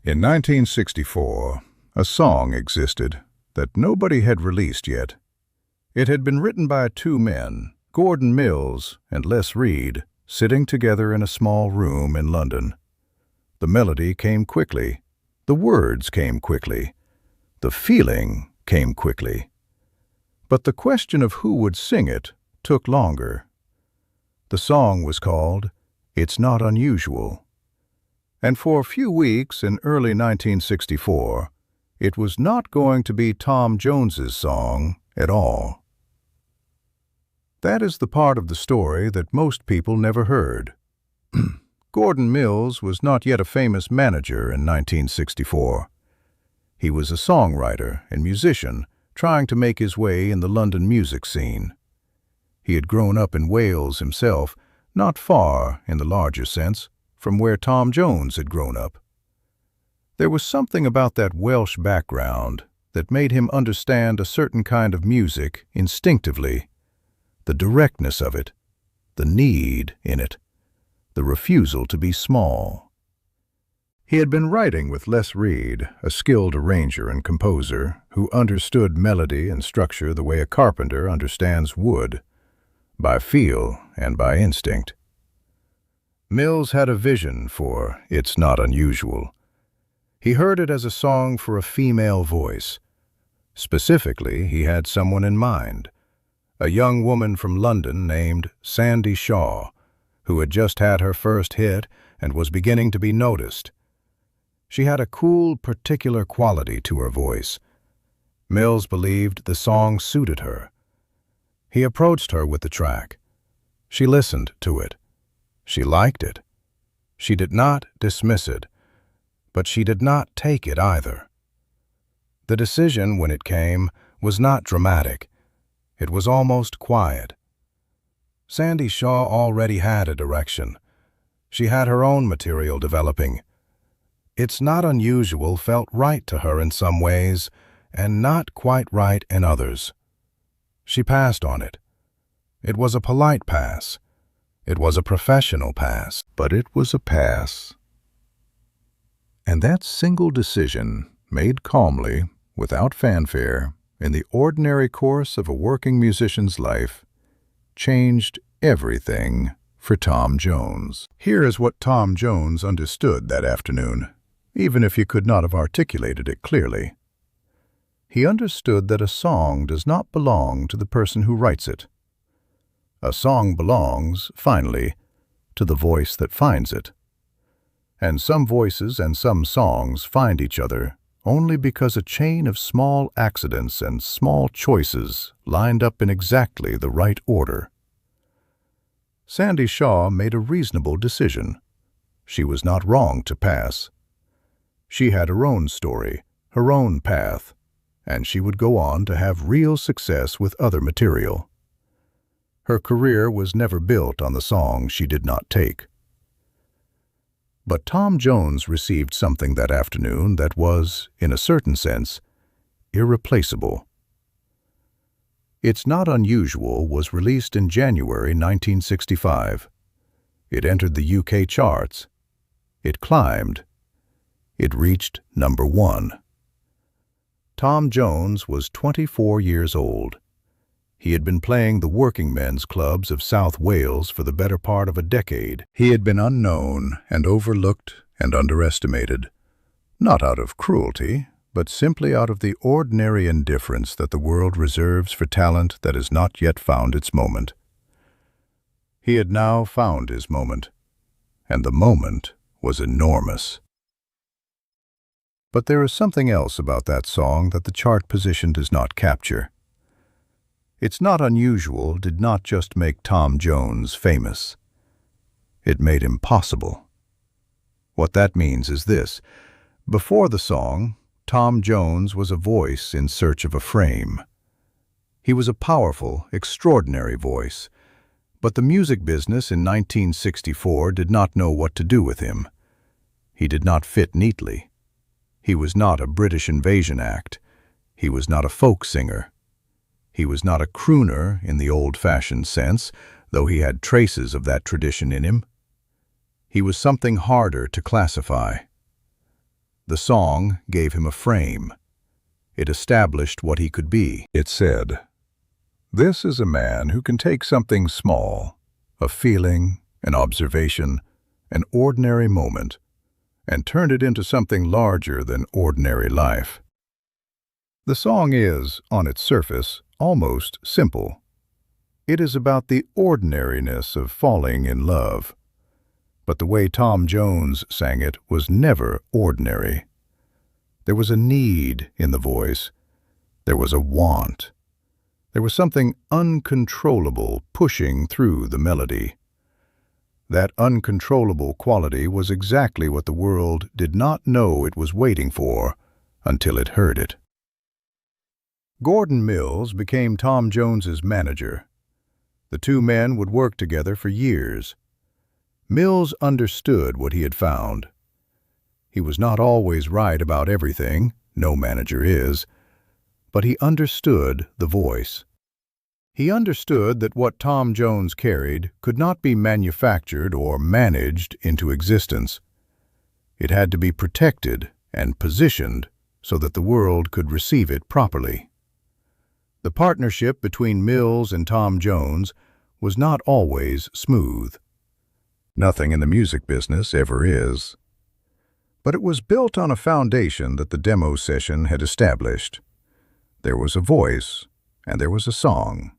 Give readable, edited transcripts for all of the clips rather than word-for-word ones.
In 1964, a song existed that nobody had released yet. It had been written by two men, Gordon Mills and Les Reed, sitting together in a small room in London. The melody came quickly. The words came quickly. The feeling came quickly. But the question of who would sing it took longer. The song was called "It's Not Unusual." And for a few weeks in early 1964, it was not going to be Tom Jones's song at all. That is the part of the story that most people never heard. Gordon Mills was not yet a famous manager in 1964. He was a songwriter and musician trying to make his way in the London music scene. He had grown up in Wales himself, not far, in the larger sense, from where Tom Jones had grown up. There was something about that Welsh background that made him understand a certain kind of music instinctively, the directness of it, the need in it, the refusal to be small. He had been writing with Les Reed, a skilled arranger and composer who understood melody and structure the way a carpenter understands wood, by feel and by instinct. Mills had a vision for "It's Not Unusual." He heard it as a song for a female voice. Specifically, he had someone in mind, a young woman from London named Sandie Shaw, who had just had her first hit and was beginning to be noticed. She had a cool, particular quality to her voice. Mills believed the song suited her. He approached her with the track. She listened to it. She liked it. She did not dismiss it, but she did not take it either. The decision, when it came, was not dramatic. It was almost quiet. Sandie Shaw already had a direction. She had her own material developing. "It's Not Unusual" felt right to her in some ways, and not quite right in others. She passed on it. It was a polite pass. It was a professional pass, but it was a pass. And that single decision, made calmly, without fanfare, in the ordinary course of a working musician's life, changed everything for Tom Jones. Here is what Tom Jones understood that afternoon, even if he could not have articulated it clearly. He understood that a song does not belong to the person who writes it. A song belongs, finally, to the voice that finds it. And some voices and some songs find each other only because a chain of small accidents and small choices lined up in exactly the right order. Sandie Shaw made a reasonable decision. She was not wrong to pass. She had her own story, her own path, and she would go on to have real success with other material. Her career was never built on the song she did not take. But Tom Jones received something that afternoon that was, in a certain sense, irreplaceable. "It's Not Unusual" was released in January 1965. It entered the UK charts. It climbed. It reached number 1. Tom Jones was 24 years old. He had been playing the working men's clubs of South Wales for the better part of a decade. He had been unknown and overlooked and underestimated, not out of cruelty, but simply out of the ordinary indifference that the world reserves for talent that has not yet found its moment. He had now found his moment, and the moment was enormous. But there is something else about that song that the chart position does not capture. "It's Not Unusual" did not just make Tom Jones famous. It made him possible. What that means is this. Before the song, Tom Jones was a voice in search of a frame. He was a powerful, extraordinary voice, but the music business in 1964 did not know what to do with him. He did not fit neatly. He was not a British invasion act. He was not a folk singer. He was not a crooner in the old-fashioned sense, though he had traces of that tradition in him. He was something harder to classify. The song gave him a frame. It established what he could be. It said, "This is a man who can take something small, a feeling, an observation, an ordinary moment, and turn it into something larger than ordinary life." The song is, on its surface, almost simple. It is about the ordinariness of falling in love. But the way Tom Jones sang it was never ordinary. There was a need in the voice. There was a want. There was something uncontrollable pushing through the melody. That uncontrollable quality was exactly what the world did not know it was waiting for until it heard it. Gordon Mills became Tom Jones's manager. The two men would work together for years. Mills understood what he had found. He was not always right about everything, no manager is, but he understood the voice. He understood that what Tom Jones carried could not be manufactured or managed into existence. It had to be protected and positioned so that the world could receive it properly. The partnership between Mills and Tom Jones was not always smooth. Nothing in the music business ever is. But it was built on a foundation that the demo session had established. There was a voice, and there was a song.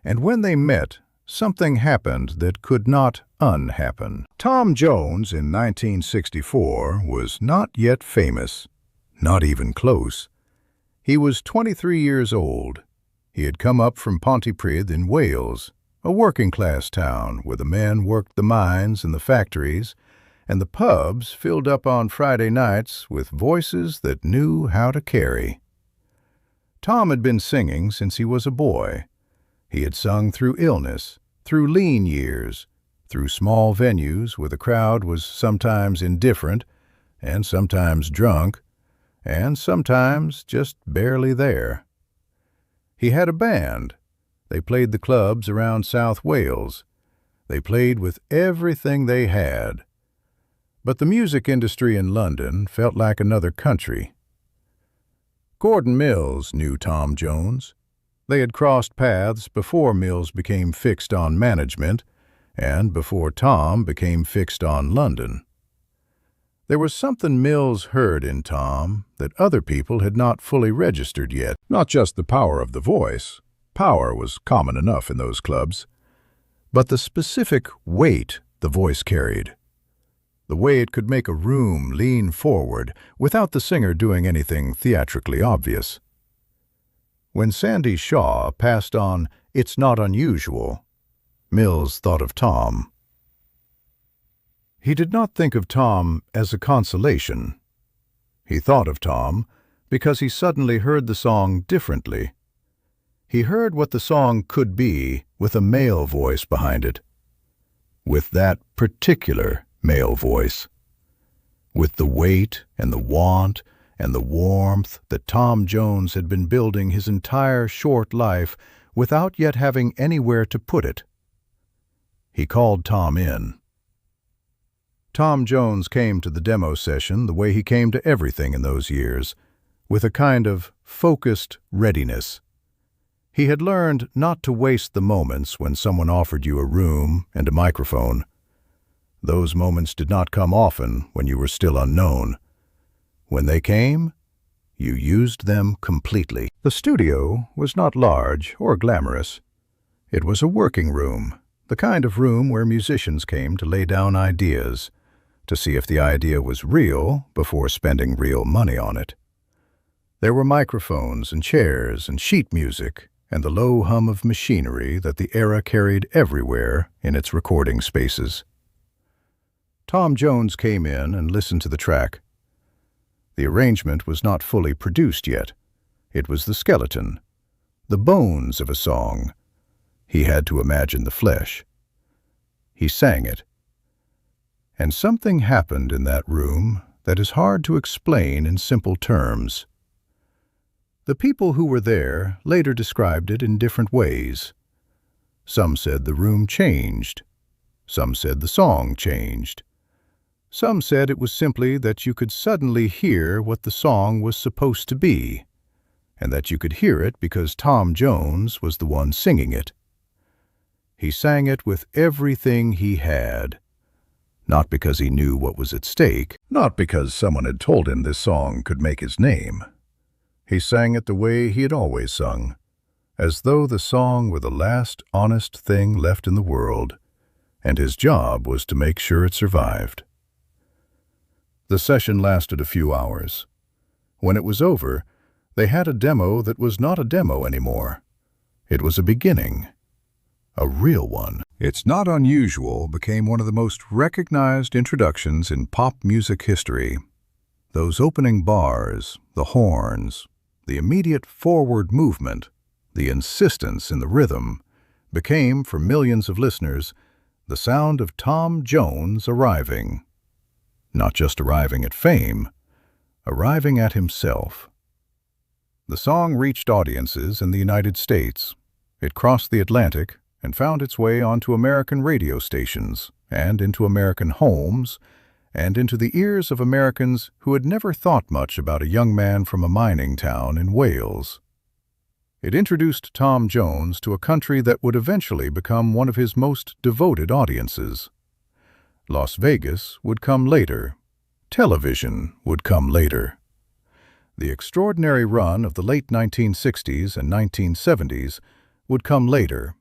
And when they met, something happened that could not unhappen. Tom Jones in 1964 was not yet famous, not even close. He was 23 years old. He had come up from Pontypridd in Wales, a working-class town where the men worked the mines and the factories, and the pubs filled up on Friday nights with voices that knew how to carry. Tom had been singing since he was a boy. He had sung through illness, through lean years, through small venues where the crowd was sometimes indifferent and sometimes drunk and sometimes just barely there. He had a band. They played the clubs around South Wales. They played with everything they had. But the music industry in London felt like another country. Gordon Mills knew Tom Jones. They had crossed paths before Mills became fixed on management and before Tom became fixed on London. There was something Mills heard in Tom that other people had not fully registered yet. Not just the power of the voice. Power was common enough in those clubs. But the specific weight the voice carried. The way it could make a room lean forward without the singer doing anything theatrically obvious. When Sandie Shaw passed on "It's Not Unusual," Mills thought of Tom. He did not think of Tom as a consolation. He thought of Tom because he suddenly heard the song differently. He heard what the song could be with a male voice behind it. With that particular male voice. With the weight and the want and the warmth that Tom Jones had been building his entire short life without yet having anywhere to put it. He called Tom in. Tom Jones came to the demo session the way he came to everything in those years, with a kind of focused readiness. He had learned not to waste the moments when someone offered you a room and a microphone. Those moments did not come often when you were still unknown. When they came, you used them completely. The studio was not large or glamorous. It was a working room, the kind of room where musicians came to lay down ideas, to see if the idea was real before spending real money on it. There were microphones and chairs and sheet music and the low hum of machinery that the era carried everywhere in its recording spaces. Tom Jones came in and listened to the track. The arrangement was not fully produced yet. It was the skeleton, the bones of a song. He had to imagine the flesh. He sang it. And something happened in that room that is hard to explain in simple terms. The people who were there later described it in different ways. Some said the room changed. Some said the song changed. Some said it was simply that you could suddenly hear what the song was supposed to be, and that you could hear it because Tom Jones was the one singing it. He sang it with everything he had, not because he knew what was at stake, not because someone had told him this song could make his name. He sang it the way he had always sung, as though the song were the last honest thing left in the world, and his job was to make sure it survived. The session lasted a few hours. When it was over, they had a demo that was not a demo anymore. It was a beginning, a real one. It's Not Unusual became one of the most recognized introductions in pop music history. Those opening bars, the horns, the immediate forward movement, the insistence in the rhythm, became, for millions of listeners, the sound of Tom Jones arriving. Not just arriving at fame, arriving at himself. The song reached audiences in the United States. It crossed the Atlantic and found its way onto American radio stations and into American homes and into the ears of Americans who had never thought much about a young man from a mining town in Wales. It introduced Tom Jones to a country that would eventually become one of his most devoted audiences. Las Vegas would come later. Television would come later. The extraordinary run of the late 1960s and 1970s would come later.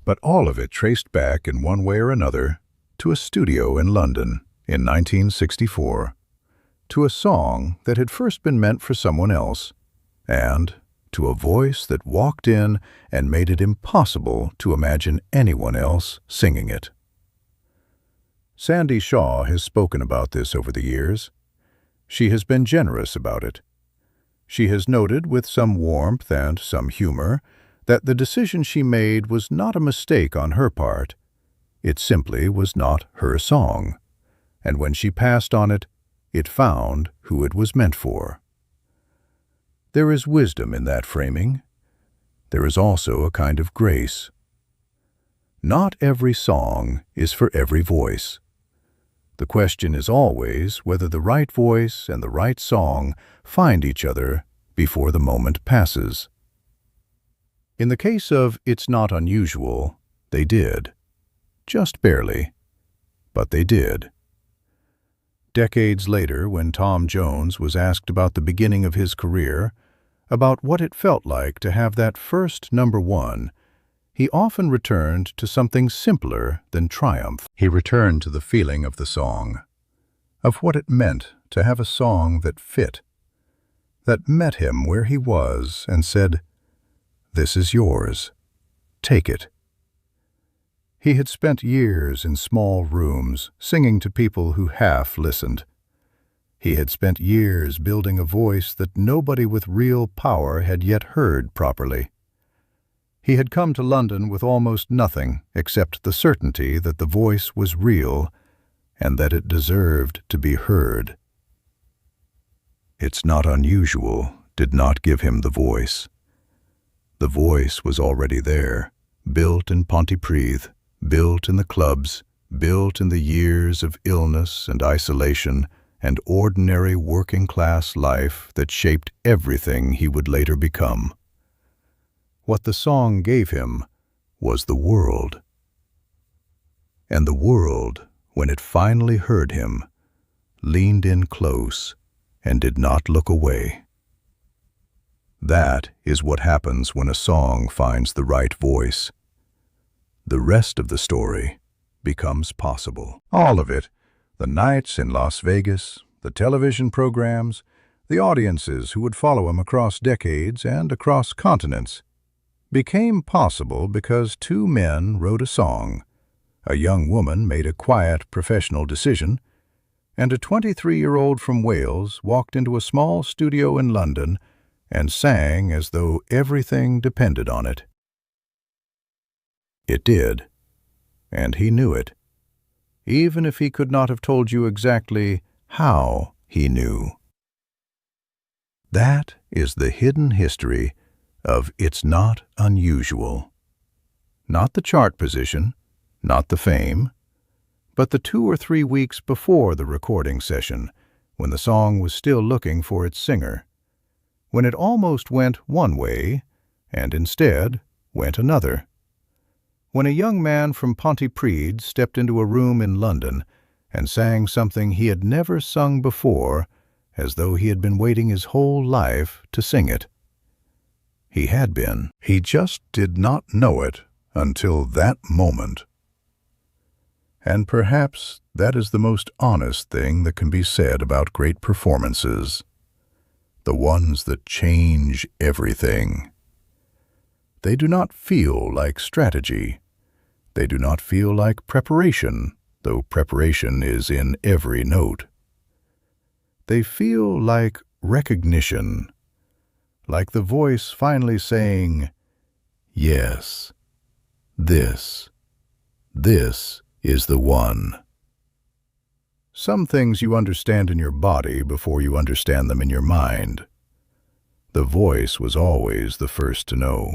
But all of it traced back in one way or another to a studio in London in 1964, to a song that had first been meant for someone else, and to a voice that walked in and made it impossible to imagine anyone else singing it. Sandie Shaw has spoken about this over the years. She has been generous about it. She has noted with some warmth and some humor that the decision she made was not a mistake on her part. It simply was not her song, and when she passed on it, it found who it was meant for. There is wisdom in that framing. There is also a kind of grace. Not every song is for every voice. The question is always whether the right voice and the right song find each other before the moment passes. In the case of It's Not Unusual, they did. Just barely, but they did. Decades later, when Tom Jones was asked about the beginning of his career, about what it felt like to have that first number one, he often returned to something simpler than triumph. He returned to the feeling of the song, of what it meant to have a song that fit, that met him where he was and said, "This is yours. Take it." He had spent years in small rooms singing to people who half listened. He had spent years building a voice that nobody with real power had yet heard properly. He had come to London with almost nothing except the certainty that the voice was real and that it deserved to be heard. It's Not Unusual did not give him the voice. The voice was already there, built in Pontypridd, built in the clubs, built in the years of illness and isolation and ordinary working-class life that shaped everything he would later become. What the song gave him was the world. And the world, when it finally heard him, leaned in close and did not look away. That is what happens when a song finds the right voice. The rest of the story becomes possible. All of it, the nights in Las Vegas, the television programs, the audiences who would follow him across decades and across continents, became possible because two men wrote a song, a young woman made a quiet professional decision, and a 23-year-old from Wales walked into a small studio in London and sang as though everything depended on it. It did, and he knew it, even if he could not have told you exactly how he knew. That is the hidden history of It's Not Unusual. Not the chart position, not the fame, But the 2 or 3 weeks before the recording session, when the song was still looking for its singer, when it almost went one way and instead went another, when a young man from Pontypridd stepped into a room in London and sang something he had never sung before, as though he had been waiting his whole life to sing it. He had been. He just did not know it until that moment. And perhaps that is the most honest thing that can be said about great performances, the ones that change everything. They do not feel like strategy. They do not feel like preparation, though preparation is in every note. They feel like recognition, like the voice finally saying, "Yes, this is the one." Some things you understand in your body before you understand them in your mind. The voice was always the first to know.